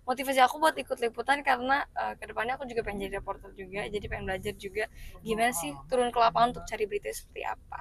motivasi aku buat ikut liputan karena kedepannya aku juga pengen jadi reporter juga, jadi pengen belajar juga gimana sih turun ke lapangan untuk cari berita seperti apa.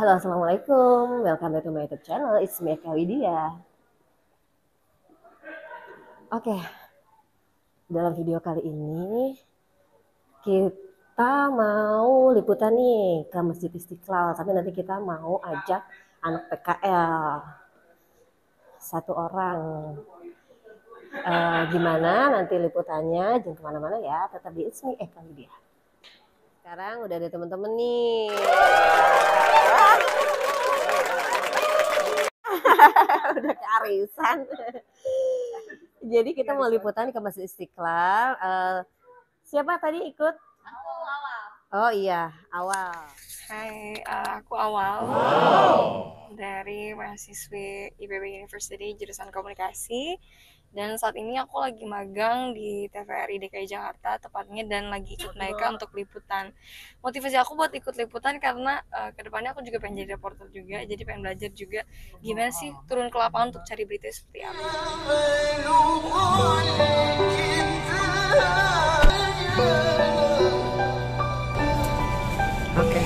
Halo, assalamualaikum. Welcome back to my YouTube channel. It's me, Eka Widya. Oke, dalam video kali ini kita mau liputan nih ke Masjid Istiqlal. Tapi nanti kita mau ajak anak PKL satu orang. Gimana nanti liputannya? Jangan kemana-mana ya. Tetap di It's me, Eka Widya. Sekarang udah ada teman-teman nih. Udah kearisan. Jadi kita mau liputan ke Masjid Istiqlal. Siapa tadi ikut? Awal. Oh iya, Awal. Hai, aku Awal. Dari mahasiswi IPB University jurusan komunikasi. Dan saat ini aku lagi magang di TVRI DKI Jakarta tepatnya, dan lagi ikut mereka untuk liputan. Motivasi aku buat ikut liputan karena kedepannya aku juga pengen jadi reporter juga, jadi pengen belajar juga gimana sih turun ke lapangan untuk cari berita seperti apa. Oke.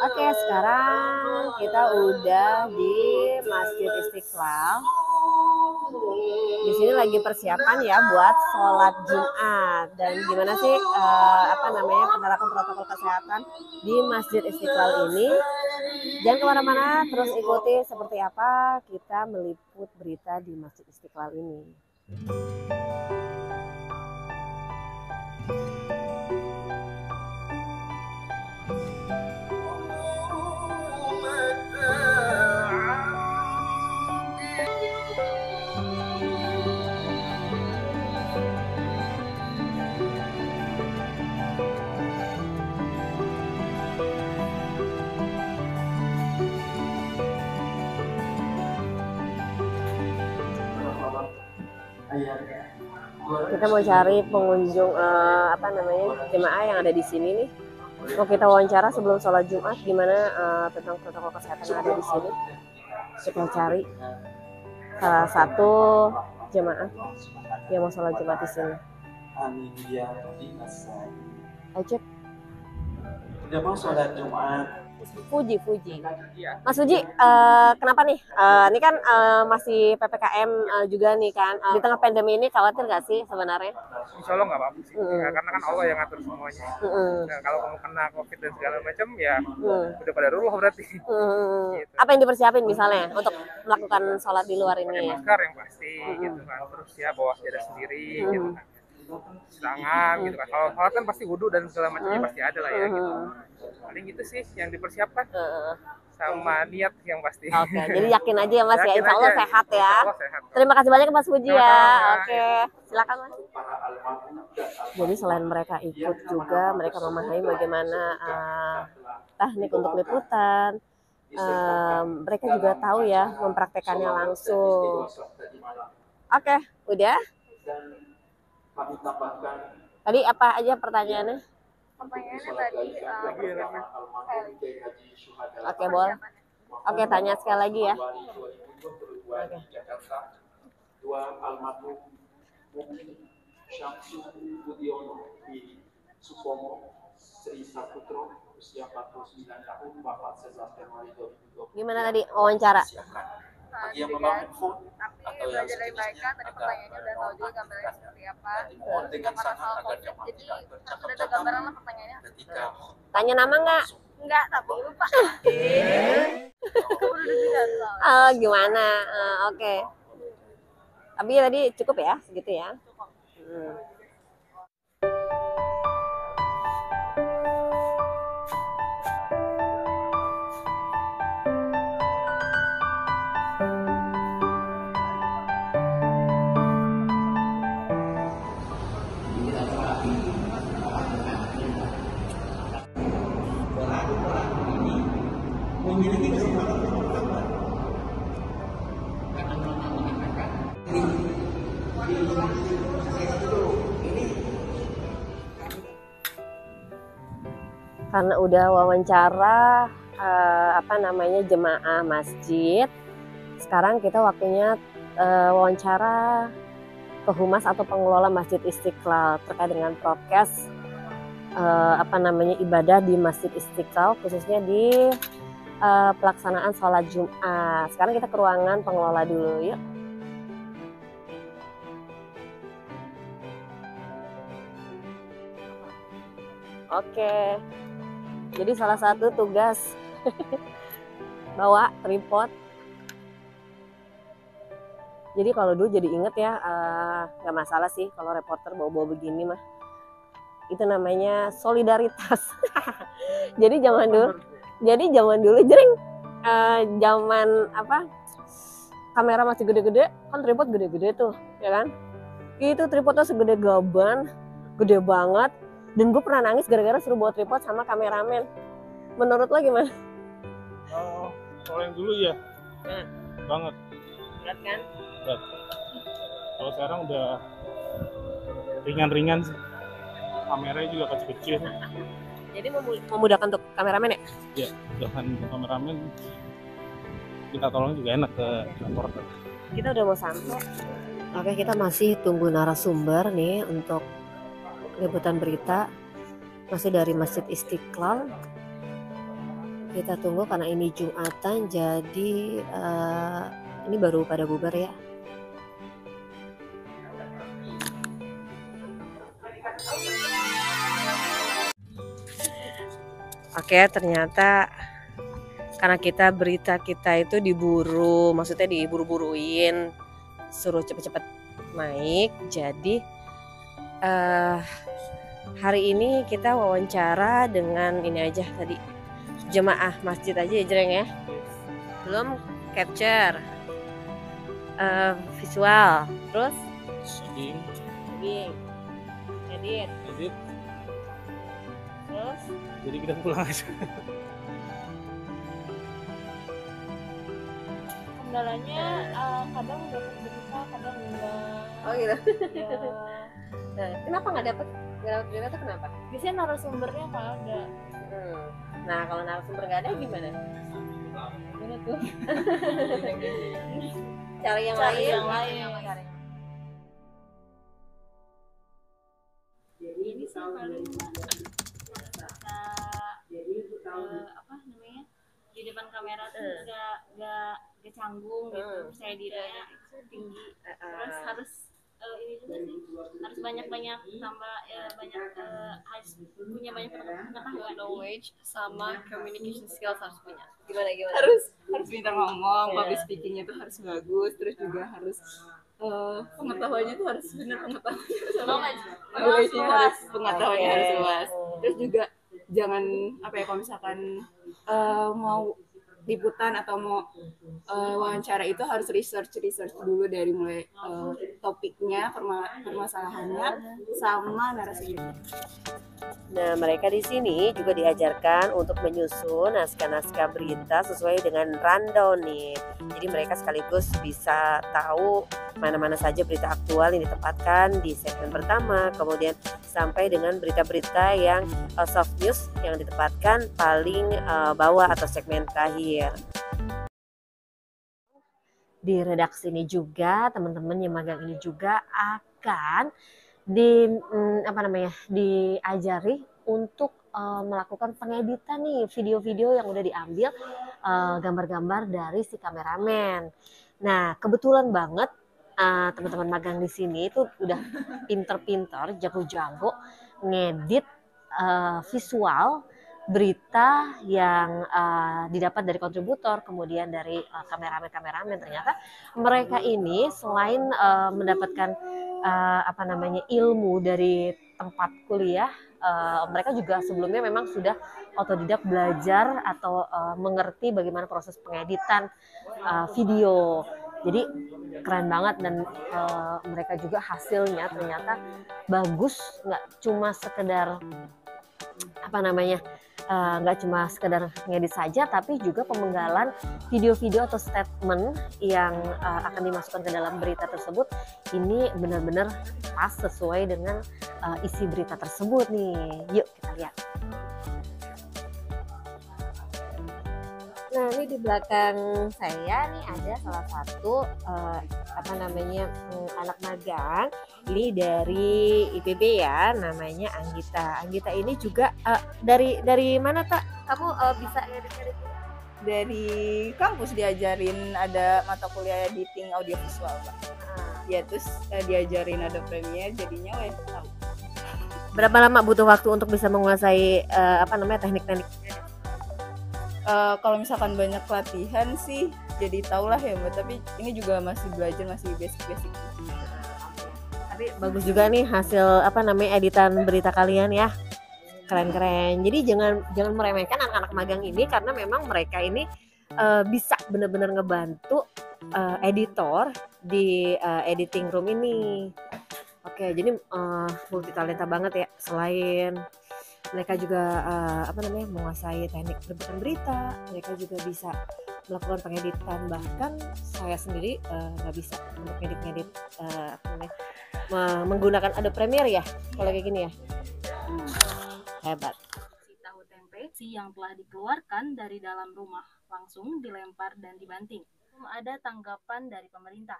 Oke, sekarang kita udah di Masjid Istiqlal. Di sini lagi persiapan ya buat sholat Jumat. Dan gimana sih penerapan protokol kesehatan di Masjid Istiqlal ini? Jangan kemana-mana, terus ikuti seperti apa kita meliput berita di Masjid Istiqlal ini. Kita mau cari pengunjung jemaah yang ada di sini nih. Mau kita wawancara sebelum sholat Jumat gimana tentang protokol kesehatan yang ada di sini. Kita cari salah satu jemaah yang mau sholat Jumat di sini. Ayo, udah mau sholat Jumat. Fuji. Mas Fuji, kenapa nih? Ini kan masih PPKM juga nih kan. Di tengah pandemi ini khawatir nggak sih sebenarnya? Insya Allah nggak apa-apa sih, ya, karena kan Allah yang ngatur semuanya. Nah, kalau kamu kena COVID dan segala macam ya udah pada ruluh berarti. Gitu. Apa yang dipersiapin misalnya untuk melakukan sholat di luar ini? Pakai masker yang pasti, gitu kan. Terus ya bawa sejadah sendiri, gitu kan. Tangan, gitu kan. Kalau sholat kan pasti wudhu dan segala macamnya pasti ada lah ya, gitu. Paling gitu sih yang dipersiapkan. Sama niat yang pasti. Oke, jadi yakin aja ya Mas ya, insya Allah sehat ya. Insya Allah sehat. Terima kasih banyak Mas Fuji ya. Oke, silakan Mas. Jadi selain mereka ikut juga, mereka memahami bagaimana teknik untuk liputan. Mereka juga tahu ya mempraktekannya langsung. Oke, udah. Tadi apa aja pertanyaannya? Pertanyaannya tadi Oke, boleh. Oke, tanya sekali lagi ya. Oke. Dua almarhum Muki Syamsu Budiono di Supomo, Sri Saputro, usia 49 tahun, wafat 11 Februari 2020. Gimana tadi wawancara? Bagi yang membangun phone atau yang dari mereka tadi pertanyaannya udah tahu juga gambarnya seperti apa. dimohon dengan sangat agar jamaah Jadi tidak sudah ada bercakap-cakap gambaran lah pertanyaannya. ketika Tanya nama nggak? Enggak, tapi lupa. Gimana? Oke. Tapi tadi cukup ya, segitu ya. memiliki kesempatan yang bertambah karena karena udah wawancara jemaah masjid. Sekarang kita waktunya wawancara ke humas atau pengelola Masjid Istiqlal terkait dengan prokes ibadah di Masjid Istiqlal, khususnya di pelaksanaan sholat Jumat. Sekarang kita ke ruangan pengelola dulu, yuk. Oke, jadi salah satu tugas bawa tripod. Jadi kalau dulu jadi inget ya, nggak masalah sih kalau reporter bawa-bawa begini mah. Itu namanya solidaritas. Jadi zaman dulu jering, zaman kamera masih gede-gede, kan tripod gede-gede tuh, ya kan? Itu tripodnya segede gaban, gede banget. Dan gue pernah nangis gara-gara suruh bawa tripod sama kameramen. Menurut lo gimana? Kalau yang dulu ya, banget. Berat kan? Berat. Kalau sekarang udah ringan-ringan sih. Kameranya juga kecil-kecil. Jadi memudahkan untuk kameramen ya? Ya, bahkan kameramen kita tolong juga enak ke reporter. Kita udah mau sampai. Oke, kita masih tunggu narasumber nih untuk liputan berita, masih dari Masjid Istiqlal. Kita tunggu karena ini Jumatan, jadi ini baru pada bubar ya. Oke, ternyata karena berita kita itu diburu, maksudnya diburu-buruin, suruh cepet-cepet naik, jadi hari ini kita wawancara dengan ini aja tadi, jemaah masjid aja ya Jreng ya, belum capture visual, terus edit, terus jadi kita pulang aja. Kendalanya kadang dapat berita, kadang enggak. oh gitu. Ya, Nah, kenapa nggak dapet berita tuh kenapa? biasanya narasumbernya nggak ada. Nah, kalau narasumber nggak ada gimana? Gimana tuh? Cari yang Cari lain. yang lain. Jadi sih paling di depan kamera tuh nggak canggung gitu, percaya dirinya itu tinggi. Terus harus ini juga sih, harus banyak tambah harus punya banyak pengetahuan, knowledge sama communication skills harus punya. Gimana? harus pintar ngomong, public speakingnya tuh harus bagus, terus juga harus pengetahuannya tuh harus benar, pengetahuannya harus luas, terus juga jangan kalau misalkan mau liputan atau mau wawancara itu harus research dulu dari mulai topiknya, permasalahannya, sama narasinya. Nah, mereka di sini juga diajarkan untuk menyusun naskah-naskah berita sesuai dengan rundown nih. Jadi mereka sekaligus bisa tahu mana-mana saja berita aktual yang ditempatkan di segmen pertama, kemudian sampai dengan berita-berita yang soft news yang ditempatkan paling bawah atau segmen terakhir. Di redaksi ini juga teman-teman yang magang ini juga akan diajari untuk melakukan pengeditan nih video-video yang udah diambil gambar-gambar dari si kameramen. Nah, kebetulan banget teman-teman magang di sini itu udah pinter-pinter, jago-jago ngedit visual berita yang didapat dari kontributor, kemudian dari kameramen. Ternyata mereka ini selain mendapatkan ilmu dari tempat kuliah, mereka juga sebelumnya memang sudah otodidak belajar atau mengerti bagaimana proses pengeditan video. Jadi keren banget, dan mereka juga hasilnya ternyata bagus, nggak cuma sekedar nggak cuma sekedar ngedit saja, tapi juga pemenggalan video-video atau statement yang akan dimasukkan ke dalam berita tersebut ini benar-benar pas sesuai dengan isi berita tersebut nih. Yuk kita lihat. Nah, ini di belakang saya nih ada salah satu anak magang. Ini dari IPB ya, namanya Anggita. Anggita ini juga dari mana Tak? Kamu bisa edit-edit? Dari kampus diajarin ada mata kuliah editing audiovisual, Pak. Ya terus diajarin ada Premiere, jadinya tahu. Berapa lama butuh waktu untuk bisa menguasai teknik-teknik? Kalau misalkan banyak latihan sih jadi tahulah ya Mbak, tapi ini juga masih belajar, masih basic. Tapi bagus juga nih hasil editan berita kalian ya. Keren-keren. Jadi jangan meremehkan anak-anak magang ini, karena memang mereka ini bisa benar-benar ngebantu editor di editing room ini. Oke, jadi multi talenta banget ya. Selain mereka juga menguasai teknik penerbitan berita, mereka juga bisa melakukan pengeditan. Bahkan saya sendiri nggak bisa untuk ngedit menggunakan Adobe Premiere ya, kalau kayak gini ya. Hebat. Si tahu tempe yang telah dikeluarkan dari dalam rumah langsung dilempar dan dibanting. Ada tanggapan dari pemerintah.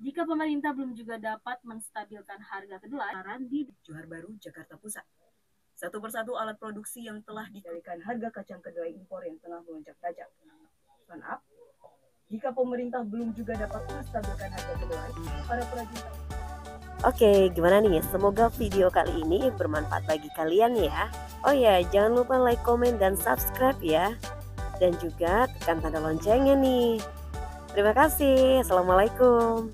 Jika pemerintah belum juga dapat menstabilkan harga kedelai di Johar Baru, Jakarta Pusat. Satu persatu alat produksi yang telah dikendalikan harga kacang kedelai impor yang tengah melonjak tajam. Maaf, jika pemerintah belum juga dapat menstabilkan harga kedelai, para perajin. Oke, gimana nih? Semoga video kali ini bermanfaat bagi kalian ya. Oh ya, jangan lupa like, komen, dan subscribe ya. Dan juga tekan tanda loncengnya nih. Terima kasih. Assalamualaikum.